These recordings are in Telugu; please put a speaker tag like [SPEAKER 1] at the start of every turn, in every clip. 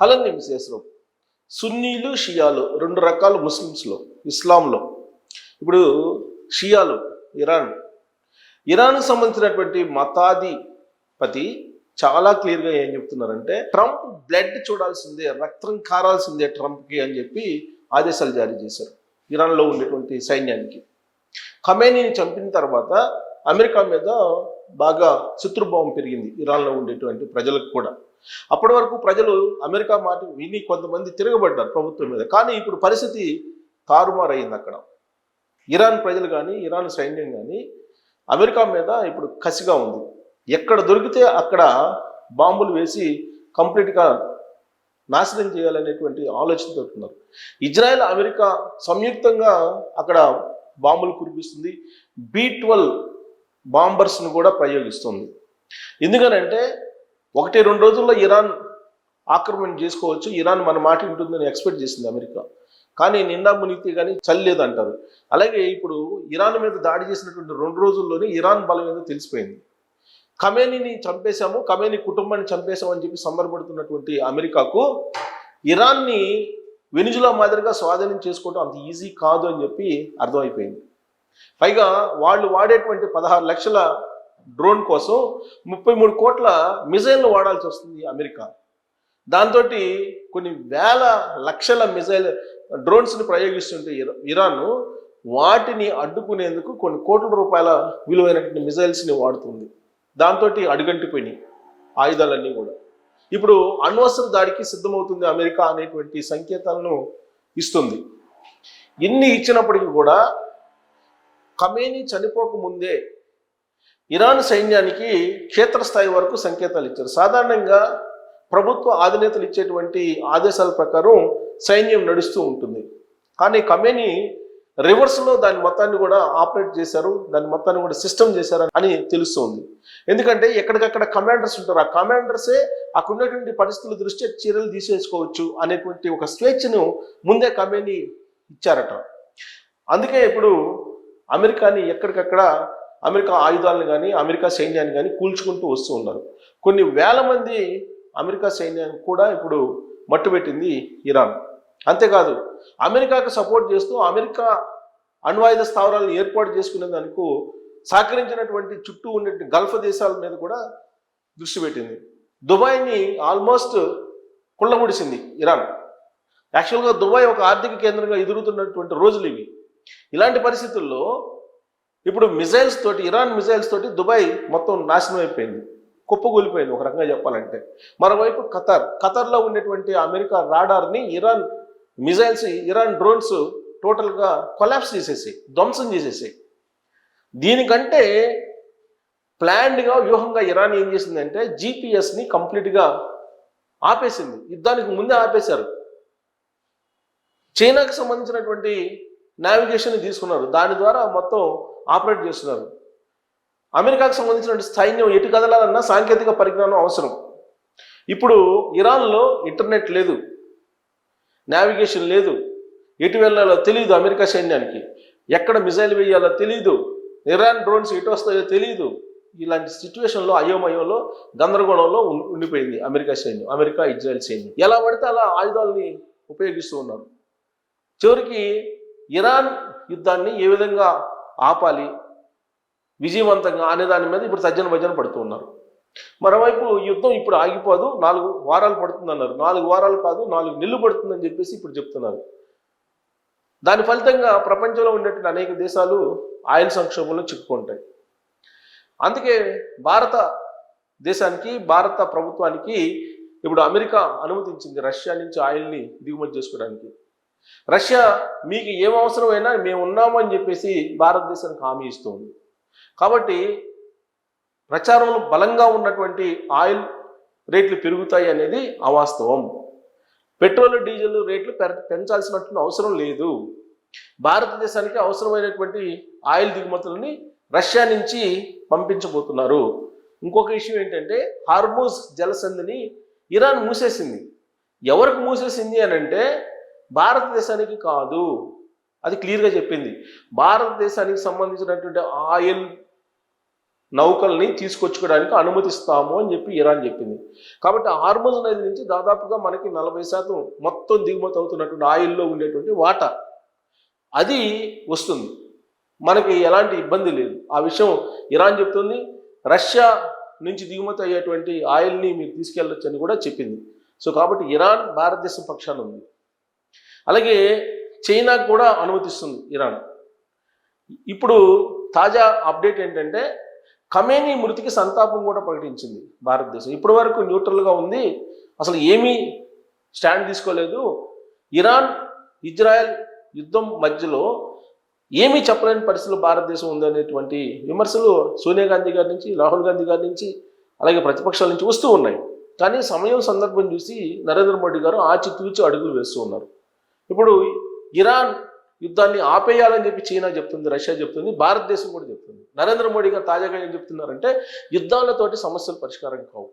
[SPEAKER 1] అలాగే విశేషం సున్నీలు షియాలు రెండు రకాలు ముస్లిమ్స్లో ఇస్లాంలో. ఇప్పుడు షియాలు ఇరాన్కు సంబంధించినటువంటి మతాధిపతి చాలా క్లియర్గా ఏం చెప్తున్నారంటే ట్రంప్ బ్లడ్ చూడాల్సిందే, రక్తం కారాల్సిందే ట్రంప్కి అని చెప్పి ఆదేశాలు జారీ చేశారు ఇరాన్లో ఉండేటువంటి సైన్యానికి. ఖమేనీని చంపిన తర్వాత అమెరికా మీద బాగా శత్రుభావం పెరిగింది ఇరాన్లో ఉండేటువంటి ప్రజలకు కూడా. అప్పటి వరకు ప్రజలు అమెరికా మాట విని కొంతమంది తిరగబడ్డారు ప్రభుత్వం మీద. కానీ ఇప్పుడు పరిస్థితి తారుమారైంది. అక్కడ ఇరాన్ ప్రజలు కానీ ఇరాన్ సైన్యం కానీ అమెరికా మీద ఇప్పుడు కసిగా ఉంది. ఎక్కడ దొరికితే అక్కడ బాంబులు వేసి కంప్లీట్గా నాశనం చేయాలనేటువంటి ఆలోచనతో ఉన్నారు. ఇజ్రాయెల్ అమెరికా సంయుక్తంగా అక్కడ బాంబులు కురిపిస్తుంది. B-12 బాంబర్స్ను కూడా ప్రయోగిస్తుంది. ఎందుకనంటే 1-2 రోజుల్లో ఇరాన్ ఆక్రమణ చేసుకోవచ్చు, ఇరాన్ మన మాట ఉంటుందని ఎక్స్పెక్ట్ చేసింది అమెరికా. కానీ నిండా మునిగితే కానీ చల్లేదంటారు. అలాగే ఇప్పుడు ఇరాన్ మీద దాడి చేసినటువంటి 2 రోజుల్లోనే ఇరాన్ బలం ఏదో తెలిసిపోయింది. ఖమేనీని చంపేశాము, ఖమేనీ కుటుంబాన్ని చంపేశామని చెప్పి సంబరపడుతున్నటువంటి అమెరికాకు ఇరాన్ని వెనిజులా మాదిరిగా స్వాధీనం చేసుకోవడం అంత ఈజీ కాదు అని చెప్పి అర్థమైపోయింది. పైగా వాళ్ళు వాడేటువంటి 16 లక్షల డ్రోన్ కోసం 33 కోట్ల మిజైల్ను వాడాల్సి వస్తుంది అమెరికా. దాంతో కొన్ని వేల లక్షల మిజైల్ డ్రోన్స్ని ప్రయోగిస్తుంటే ఇరాన్ వాటిని అడ్డుకునేందుకు కొన్ని కోట్ల రూపాయల విలువైనటువంటి మిజైల్స్ని వాడుతుంది. దాంతో అడుగంటిపోయినాయి ఆయుధాలన్నీ కూడా. ఇప్పుడు అణ్వస్త్ర దాడికి సిద్ధమవుతుంది అమెరికా అనేటువంటి సంకేతాలను ఇస్తుంది. ఇన్ని ఇచ్చినప్పటికీ కూడా ఖమేనీ చనిపోకముందే ఇరాన్ సైన్యానికి క్షేత్రస్థాయి వరకు సంకేతాలు ఇచ్చారు. సాధారణంగా ప్రభుత్వ అధినేతలు ఇచ్చేటువంటి ఆదేశాల ప్రకారం సైన్యం నడుస్తూ ఉంటుంది. కానీ ఖమేనీ రివర్స్లో దాని మొత్తాన్ని కూడా ఆపరేట్ చేశారు, దాని మొత్తాన్ని కూడా సిస్టమ్ చేశారు అని తెలుస్తుంది. ఎందుకంటే ఎక్కడికక్కడ కమాండర్స్ ఉంటారు. ఆ కమాండర్సే అక్కడ ఉన్నటువంటి పరిస్థితుల దృష్ట్యా చర్యలు తీసేసుకోవచ్చు అనేటువంటి ఒక స్వేచ్ఛను ముందే ఖమేనీ ఇచ్చారట. అందుకే ఇప్పుడు అమెరికాని ఎక్కడికక్కడ అమెరికా ఆయుధాలను కానీ అమెరికా సైన్యాన్ని కానీ కూల్చుకుంటూ వస్తూ ఉన్నారు. కొన్ని వేల మంది అమెరికా సైన్యాన్ని కూడా ఇప్పుడు మట్టుబెట్టింది ఇరాన్. అంతేకాదు అమెరికాకు సపోర్ట్ చేస్తూ అమెరికా అణ్వాయుధ స్థావరాలను ఏర్పాటు చేసుకునేందుకు సహకరించినటువంటి చుట్టూ ఉండే గల్ఫ్ దేశాల మీద కూడా దృష్టి పెట్టింది. దుబాయ్ని ఆల్మోస్ట్ కుళ్ళముడిసింది ఇరాన్. యాక్చువల్గా దుబాయ్ ఒక ఆర్థిక కేంద్రంగా ఎదుగుతున్నటువంటి రోజులు ఇవి. ఇలాంటి పరిస్థితుల్లో ఇప్పుడు మిజైల్స్ తోటి ఇరాన్ మిజైల్స్ తోటి దుబాయ్ మొత్తం నాశనం అయిపోయింది, కుప్పగూలిపోయింది ఒక రకంగా చెప్పాలంటే. మరోవైపు ఖతర్లో ఉండేటువంటి అమెరికా రాడార్ని ఇరాన్ మిజైల్స్ ఇరాన్ డ్రోన్స్ టోటల్గా కొలాప్స్ చేసేసాయి, ధ్వంసం చేసేసాయి. దీనికంటే ప్లాన్డ్గా వ్యూహంగా ఇరాన్ ఏం చేసిందంటే GPS-ని కంప్లీట్గా ఆపేసింది. యుద్ధానికి ముందే ఆపేశారు. చైనాకు సంబంధించినటువంటి నావిగేషన్ తీసుకున్నారు, దాని ద్వారా మొత్తం ఆపరేట్ చేస్తున్నారు. అమెరికాకు సంబంధించిన సైన్యం ఎటు కదలాలన్నా సాంకేతిక పరిజ్ఞానం అవసరం. ఇప్పుడు ఇరాన్లో ఇంటర్నెట్ లేదు, నావిగేషన్ లేదు, ఎటు వెళ్ళాలో తెలియదు అమెరికా సైన్యానికి, ఎక్కడ మిజైల్ వేయాలో తెలియదు, ఇరాన్ డ్రోన్స్ ఎటు వస్తాయో తెలియదు. ఇలాంటి సిచ్యువేషన్లో అయోమయంలో గందరగోళంలో ఉండిపోయింది అమెరికా సైన్యం, అమెరికా ఇజ్రాయెల్ సైన్యం. ఎలా పడితే అలా ఆయుధాలని ఉపయోగిస్తూ ఉన్నారు. చివరికి ఇరాన్ యుద్ధాన్ని ఏ విధంగా ఆపాలి విజయవంతంగా అనే దాని మీద ఇప్పుడు తర్జన భజన పడుతూ ఉన్నారు. మరోవైపు యుద్ధం ఇప్పుడు ఆగిపోదు, 4 వారాలు పడుతుంది అన్నారు. 4 వారాలు కాదు, 4 నెలలు పడుతుందని చెప్పేసి ఇప్పుడు చెప్తున్నారు. దాని ఫలితంగా ప్రపంచంలో ఉండేటువంటి అనేక దేశాలు ఆయిల్ సంక్షోభంలో చిక్కుకుంటాయి. అందుకే భారత దేశానికి భారత ప్రభుత్వానికి ఇప్పుడు అమెరికా అనుమతించింది రష్యా నుంచి ఆయిల్ని దిగుమతి చేసుకోవడానికి. రష్యా మీకు ఏం అవసరమైనా మేము ఉన్నాము అని చెప్పేసి భారతదేశానికి హామీ ఇస్తుంది. కాబట్టి ప్రచారంలో బలంగా ఉన్నటువంటి ఆయిల్ రేట్లు పెరుగుతాయి అనేది అవాస్తవం. పెట్రోల్ డీజిల్ రేట్లు పెంచాల్సినటువంటి అవసరం లేదు. భారతదేశానికి అవసరమైనటువంటి ఆయిల్ దిగుమతులని రష్యా నుంచి పంపించబోతున్నారు. ఇంకొక విషయం ఏంటంటే హార్మూజ్ జలసంధిని ఇరాన్ మూసేసింది. ఎవరికి మూసేసింది అని అంటే భారతదేశానికి కాదు, అది క్లియర్గా చెప్పింది. భారతదేశానికి సంబంధించినటువంటి ఆయిల్ నౌకల్ని తీసుకొచ్చుకోవడానికి అనుమతిస్తాము అని చెప్పి ఇరాన్ చెప్పింది. కాబట్టి హార్ముజ్ నది నుంచి దాదాపుగా మనకి 40% మొత్తం దిగుమతి అవుతున్నటువంటి ఆయిల్లో ఉండేటువంటి వాటా అది వస్తుంది. మనకి ఎలాంటి ఇబ్బంది లేదు. ఆ విషయం ఇరాన్ చెప్తుంది. రష్యా నుంచి దిగుమతి అయ్యేటువంటి ఆయిల్ని మీరు తీసుకెళ్ళొచ్చు అని కూడా చెప్పింది. సో కాబట్టి ఇరాన్ భారతదేశం పక్షాన ఉంది. అలాగే చైనాకు కూడా అనుమతిస్తుంది ఇరాన్. ఇప్పుడు తాజా అప్డేట్ ఏంటంటే ఖమేనీ మృతికి సంతాపం కూడా ప్రకటించింది భారతదేశం. ఇప్పటి వరకు న్యూట్రల్గా ఉంది, అసలు ఏమీ స్టాండ్ తీసుకోలేదు. ఇరాన్ ఇజ్రాయెల్ యుద్ధం మధ్యలో ఏమీ చెప్పలేని పరిస్థితుల్లో భారతదేశం ఉందనేటువంటి విమర్శలు సోనియా గాంధీ గారి నుంచి, రాహుల్ గాంధీ గారి నుంచి, అలాగే ప్రతిపక్షాల నుంచి వస్తూ ఉన్నాయి. కానీ సమయం సందర్భం చూసి నరేంద్ర మోడీ గారు ఆచితూచి అడుగులు వేస్తూ ఉన్నారు. ఇప్పుడు ఇరాన్ యుద్ధాన్ని ఆపేయాలని చెప్పి చైనా చెప్తుంది, రష్యా చెప్తుంది, భారతదేశం కూడా చెప్తుంది. నరేంద్ర మోడీ గారు తాజాగా ఏం చెప్తున్నారంటే యుద్ధాలతోటి సమస్యలు పరిష్కారం కావు,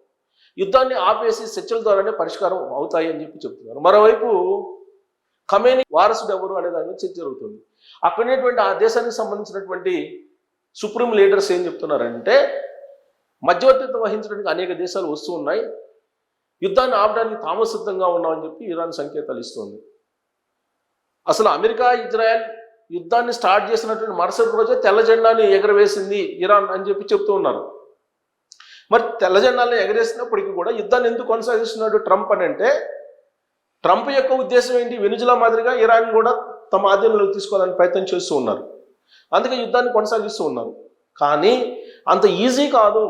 [SPEAKER 1] యుద్ధాన్ని ఆపేసి చర్చల ద్వారానే పరిష్కారం అవుతాయి అని చెప్పి చెప్తున్నారు. మరోవైపు ఖమేనీ వారసుడు ఎవరు అనే దాని మీద చర్చ జరుగుతుంది. అక్కడనేటువంటి ఆ దేశానికి సంబంధించినటువంటి సుప్రీం లీడర్స్ ఏం చెప్తున్నారంటే మధ్యవర్తిత్వం వహించడానికి అనేక దేశాలు వస్తూ ఉన్నాయి, యుద్ధాన్ని ఆపడానికి తాము సిద్ధంగా ఉన్నామని చెప్పి ఇరాన్ సంకేతాలు ఇస్తుంది. అసలు అమెరికా ఇజ్రాయెల్ యుద్ధాన్ని స్టార్ట్ చేసినటువంటి మరుసటి రోజే తెల్ల జెండాని ఎగరవేసింది ఇరాన్ అని చెప్పి చెప్తూ ఉన్నారు. మరి తెల్ల జెండాలను ఎగరేసినప్పటికీ కూడా యుద్ధాన్ని ఎందుకు కొనసాగిస్తున్నాడు ట్రంప్ అని అంటే, ట్రంప్ యొక్క ఉద్దేశం ఏంటి? వెనుజులా మాదిరిగా ఇరాన్ కూడా తమ ఆధీనంలోకి తీసుకోవాలని ప్రయత్నం చేస్తూ ఉన్నారు. అందుకే యుద్ధాన్ని కొనసాగిస్తూ ఉన్నారు. కానీ అంత ఈజీ కాదు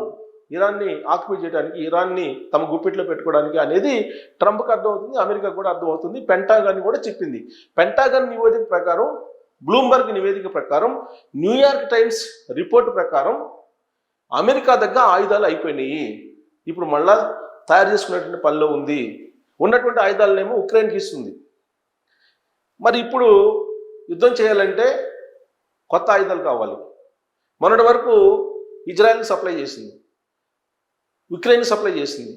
[SPEAKER 1] ఇరాన్ని ఆక్యుపై చేయడానికి, ఇరాన్ని తమ గుప్పిట్లో పెట్టుకోవడానికి అనేది ట్రంప్కి అర్థమవుతుంది, అమెరికా కూడా అర్థమవుతుంది. పెంటాగన్ కూడా చెప్పింది. పెంటాగన్ నివేదిక ప్రకారం, బ్లూంబర్గ్ నివేదిక ప్రకారం, న్యూయార్క్ టైమ్స్ రిపోర్ట్ ప్రకారం అమెరికా దగ్గర ఆయుధాలు అయిపోయినాయి, ఇప్పుడు మళ్ళా తయారు చేసుకునేటువంటి పనిలో ఉంది. ఉన్నటువంటి ఆయుధాలనేమో ఉక్రెయిన్కి ఇస్తుంది. మరి ఇప్పుడు యుద్ధం చేయాలంటే కొత్త ఆయుధాలు కావాలి. మొన్నటి వరకు ఇజ్రాయెల్కి సప్లై చేసింది, ఉక్రెయిన్ సప్లై చేసింది.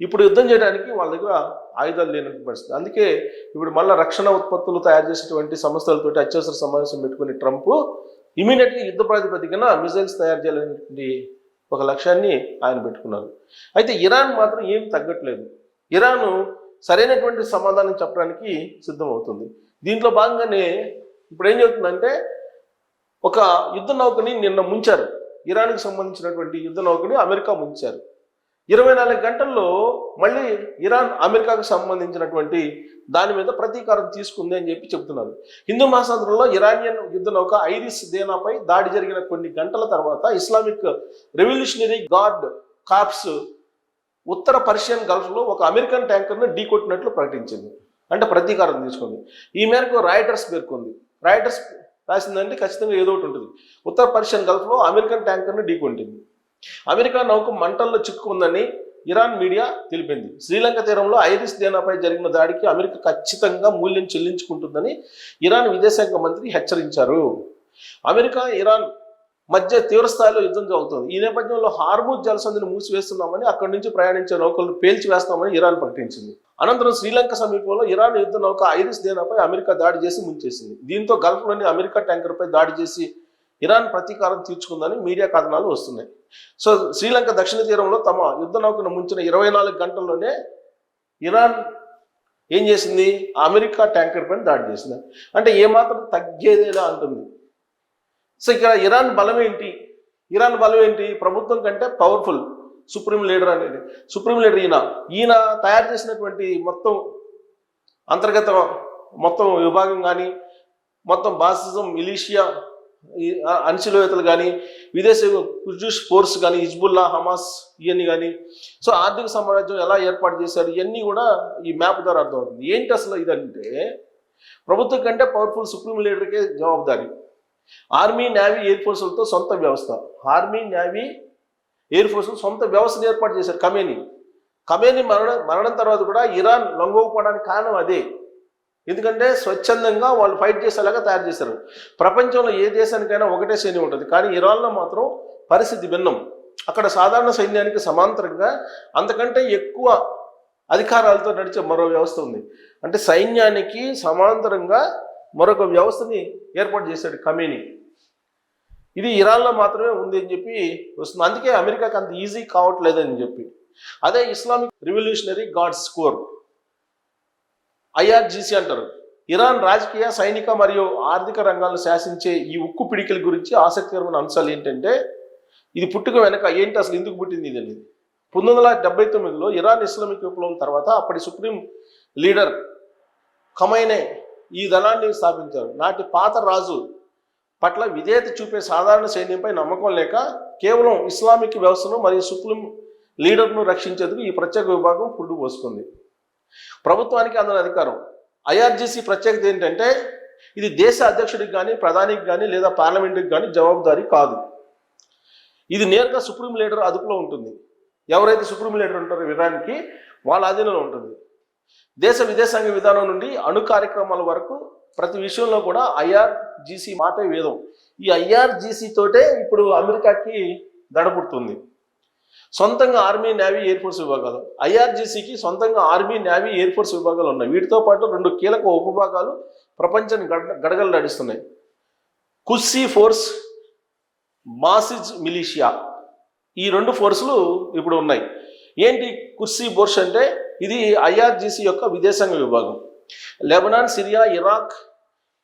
[SPEAKER 1] ఇప్పుడు యుద్ధం చేయడానికి వాళ్ళ దగ్గర ఆయుధాలు లేనట్టు పరిస్థితి. అందుకే ఇప్పుడు మళ్ళీ రక్షణ ఉత్పత్తులు తయారు చేసేటువంటి సంస్థలతోటి అత్యవసర సమావేశం పెట్టుకుని ట్రంప్ ఇమీడియట్గా యుద్ధ ప్రాతిపదికన మిసైల్స్ తయారు చేయాలనేటువంటి ఒక లక్ష్యాన్ని ఆయన పెట్టుకున్నారు. అయితే ఇరాన్ మాత్రం ఏం తగ్గట్లేదు. ఇరాన్ సరైనటువంటి సమాధానం చెప్పడానికి సిద్ధమవుతుంది. దీంట్లో భాగంగానే ఇప్పుడు ఏం చెబుతుందంటే, ఒక యుద్ధ నౌకని నిన్న ముంచారు, ఇరాన్కి సంబంధించినటువంటి యుద్ధ నౌకని అమెరికా ముంచారు. 24 గంటల్లో మళ్ళీ ఇరాన్ అమెరికాకు సంబంధించినటువంటి దాని మీద ప్రతీకారం తీసుకుంది అని చెప్పి చెబుతున్నారు. హిందూ మహాసముద్రంలో ఇరానియన్ యుద్ధ నౌక ఐరిస్ దేనాపై దాడి జరిగిన కొన్ని గంటల తర్వాత ఇస్లామిక్ రెవల్యూషనరీ గార్డ్ కార్ప్స్ ఉత్తర పర్షియన్ గల్ఫ్లో ఒక అమెరికన్ ట్యాంకర్ను ఢీకొట్టినట్లు ప్రకటించింది. అంటే ప్రతీకారం తీసుకుంది. ఈ మేరకు రాయిటర్స్ పేర్కొంది. రాయిటర్స్ రాసిందంటే ఖచ్చితంగా ఏదో ఒకటి ఉంటుంది. ఉత్తర పర్షియన్ గల్ఫ్లో అమెరికన్ ట్యాంకర్ను ఢీకొట్టింది. అమెరికా నౌక మంటల్లో చిక్కుకుందని ఇరాన్ మీడియా తెలిపింది. శ్రీలంక తీరంలో ఐరిస్ దేనాపై జరిగిన దాడికి అమెరికా ఖచ్చితంగా మూల్యం చెల్లించుకుంటుందని ఇరాన్ విదేశాంగ మంత్రి హెచ్చరించారు. అమెరికా ఇరాన్ మధ్య తీవ్రస్థాయిలో యుద్ధం జరుగుతుంది. ఈ నేపథ్యంలో హార్ముజ్ జలసంధిని మూసివేస్తున్నామని, అక్కడి నుంచి ప్రయాణించే నౌకలను పేల్చివేస్తామని ఇరాన్ ప్రకటించింది. అనంతరం శ్రీలంక సమీపంలో ఇరాన్ యుద్ధ నౌక ఐరిస్ దేనాపై అమెరికా దాడి చేసి ముంచేసింది. దీంతో గల్ఫ్లోని అమెరికా ట్యాంకర్పై దాడి చేసి ఇరాన్ ప్రతీకారం తీర్చుకుందని మీడియా కథనాలు వస్తున్నాయి. సో శ్రీలంక దక్షిణ తీరంలో తమ యుద్ధ నౌకను ముంచిన 24 గంటల్లోనే ఇరాన్ ఏం చేసింది? అమెరికా ట్యాంకర్ పైన దాడి చేసింది. అంటే ఏమాత్రం తగ్గేదేలా అంటుంది. సో ఇక్కడ ఇరాన్ బలం ఏంటి? ఇరాన్ బలం ఏంటి? ప్రభుత్వం కంటే పవర్ఫుల్ సుప్రీం లీడర్ అనేది. సుప్రీం లీడర్ ఈయన తయారు చేసినటువంటి మొత్తం అంతర్గత మొత్తం విభాగం కానీ, మొత్తం బాసిజం, మిలీషియా, అణచివేతలు కానీ, విదేశీ కుర్దిష్ ఫోర్స్ కానీ, హిజ్బుల్లా, హమాస్ ఇవన్నీ కానీ, సో ఆర్థిక సామ్రాజ్యం ఎలా ఏర్పాటు చేశారు, ఇవన్నీ కూడా ఈ మ్యాప్ ద్వారా అర్థమవుతుంది. ఏంటి అసలు ఇదంటే, ప్రభుత్వం కంటే పవర్ఫుల్ సుప్రీం లీడర్కే జవాబుదారీ. ఆర్మీ, నేవీ, ఎయిర్ ఫోర్సులతో సొంత వ్యవస్థ. ఆర్మీ, నేవీ, ఎయిర్ ఫోర్సులు సొంత వ్యవస్థను ఏర్పాటు చేశారు. ఖమేనీ మరణం తర్వాత కూడా ఇరాన్ లొంగకపోవడానికి కారణం అదే. ఎందుకంటే స్వచ్ఛందంగా వాళ్ళు ఫైట్ చేసేలాగా తయారు చేశారు. ప్రపంచంలో ఏ దేశానికైనా ఒకటే సైన్యం ఉంటుంది, కానీ ఇరాన్లో మాత్రం పరిస్థితి భిన్నం. అక్కడ సాధారణ సైన్యానికి సమాంతరంగా అంతకంటే ఎక్కువ అధికారాలతో నడిచే మరో వ్యవస్థ ఉంది. అంటే సైన్యానికి సమాంతరంగా మరొక వ్యవస్థని ఏర్పాటు చేశాడు ఖమేనీ. ఇది ఇరాన్లో మాత్రమే ఉంది అని చెప్పి వస్తుంది. అందుకే అమెరికాకి అంత ఈజీ కావట్లేదని చెప్పి. అదే Islamic Revolutionary Guards Corps, IRGC అంటారు. ఇరాన్ రాజకీయ, సైనిక మరియు ఆర్థిక రంగాలను శాసించే ఈ ఉక్కు పిడికిల గురించి ఆసక్తికరమైన అంశాలు ఏంటంటే, ఇది పుట్టుక వెనక ఏంటి, అసలు ఎందుకు పుట్టింది ఇది అనేది. 1979లో ఇరాన్ ఇస్లామిక్ విప్లవం తర్వాత అప్పటి సుప్రీం లీడర్ ఖమైనీ ఈ దళాన్ని స్థాపించారు. నాటి పాత రాజు పట్ల విధేయత చూపే సాధారణ సైన్యంపై నమ్మకం లేక కేవలం ఇస్లామిక్ వ్యవస్థను మరియు సుప్రీం లీడర్ను రక్షించేందుకు ఈ ప్రత్యేక విభాగం పుండు పోసుకుంది. ప్రభుత్వానికి అందని అధికారం. IRGC ప్రత్యేకత ఏంటంటే, ఇది దేశ అధ్యక్షుడికి కానీ, ప్రధానికి కానీ లేదా పార్లమెంటుకి కానీ జవాబుదారీ కాదు. ఇది నేరుగా సుప్రీం లీడర్ అదుపులో ఉంటుంది. ఎవరైతే సుప్రీం లీడర్ ఉంటారో ఇరాన్కి, వాళ్ళ అధీనంలో ఉంటుంది. దేశ విదేశాంగ విధానం నుండి అణు కార్యక్రమాల వరకు ప్రతి విషయంలో కూడా IRGC మాటే వేదం. ఈ IRGC తోటే ఇప్పుడు అమెరికాకి దడపుడుతుంది. సొంతంగా ఆర్మీ, నేవీ, ఎయిర్ ఫోర్స్ విభాగాలు. IRGCకి సొంతంగా ఆర్మీ, నేవీ, ఎయిర్ ఫోర్స్ విభాగాలు ఉన్నాయి. వీటితో పాటు 2 కీలక ఉపభాగాలు ప్రపంచాన్ని గడగలు నడుస్తున్నాయి. కుస్సీ ఫోర్స్, మాసిజ్ మిలిషియా, ఈ 2 ఫోర్సులు ఇప్పుడు ఉన్నాయి. ఏంటి కుస్సీ ఫోర్స్ అంటే, ఇది IRGC యొక్క విదేశాంగ విభాగం. లెబనాన్, సిరియా, ఇరాక్,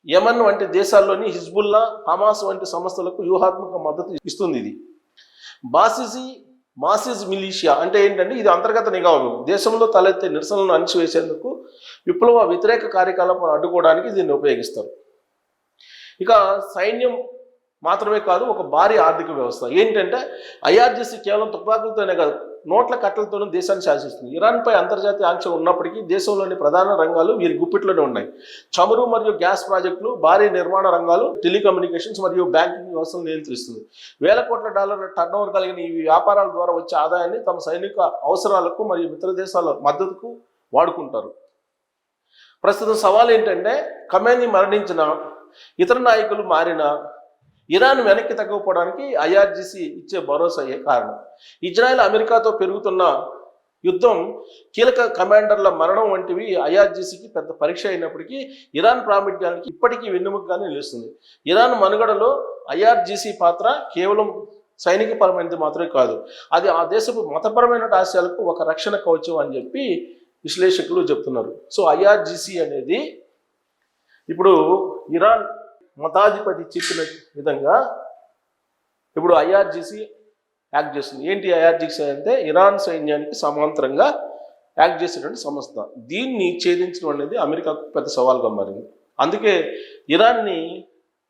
[SPEAKER 1] యమన్ వంటి దేశాల్లోని హిజ్బుల్లా, హమాస్ వంటి సంస్థలకు వ్యూహాత్మక మద్దతు ఇస్తుంది. ఇది మాసిజ్ మిలిషియా అంటే ఏంటంటే, ఇది అంతర్గత నిఘా విభాగం. దేశంలో తలెత్తే నిరసనలను అణిచివేసేందుకు, విప్లవ వ్యతిరేక కార్యకలాపాలను అడ్డుకోవడానికి దీన్ని ఉపయోగిస్తారు. ఇక సైన్యం మాత్రమే కాదు, ఒక భారీ ఆర్థిక వ్యవస్థ. ఏంటంటే IRGC కేవలం తుపాకులతోనే కాదు, నోట్ల కట్టలతోనూ దేశాన్ని శాసిస్తుంది. ఇరాన్పై అంతర్జాతీయ ఆంక్షలు ఉన్నప్పటికీ దేశంలోని ప్రధాన రంగాలు వీరి గుప్పిట్లోనే ఉన్నాయి. చమురు మరియు గ్యాస్ ప్రాజెక్టులు, భారీ నిర్మాణ రంగాలు, టెలికమ్యూనికేషన్స్ మరియు బ్యాంకింగ్ వ్యవస్థను నియంత్రిస్తుంది. వేల కోట్ల డాలర్ల టర్నోవర్ కలిగిన ఈ వ్యాపారాల ద్వారా వచ్చే ఆదాయాన్ని తమ సైనిక అవసరాలకు మరియు మిత్ర దేశాల మద్దతుకు వాడుకుంటారు. ప్రస్తుతం సవాల్ ఏంటంటే, ఖమేనీ మరణించిన, ఇతర నాయకులు మారిన, ఇరాన్ వెనక్కి తగ్గకపోవడానికి IRGC ఇచ్చే భరోసా కారణం. ఇజ్రాయెల్, అమెరికాతో పెరుగుతున్న యుద్ధం, కీలక కమాండర్ల మరణం వంటివి IRGCకి పెద్ద పరీక్ష అయినప్పటికీ ఇరాన్ ప్రాముఖ్యానికి ఇప్పటికీ వెన్నెముకగానే నిలుస్తుంది. ఇరాన్ మనుగడలో IRGC పాత్ర కేవలం సైనిక పరమైనది మాత్రమే కాదు, అది ఆ దేశపు మతపరమైన ఆశయాలకు ఒక రక్షణ కవచం అని చెప్పి విశ్లేషకులు చెప్తున్నారు. సో IRGC అనేది ఇప్పుడు ఇరాన్ మతాధిపతి చెప్పిన విధంగా ఇప్పుడు IRGC యాక్ట్ చేస్తుంది. ఏంటి IRGC అంటే, ఇరాన్ సైన్యానికి సమాంతరంగా యాక్ట్ చేసేటువంటి సంస్థ. దీన్ని ఛేదించడం అనేది అమెరికాకు పెద్ద సవాల్గా మారింది. అందుకే ఇరాన్ని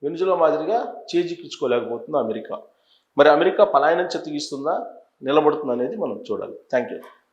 [SPEAKER 1] వెనుజులా మాదిరిగా చేజిక్కించుకోలేకపోతుంది అమెరికా. మరి అమెరికా పలాయనం చెత్తగిస్తుందా, నిలబడుతుందా అనేది మనం చూడాలి. Thank you.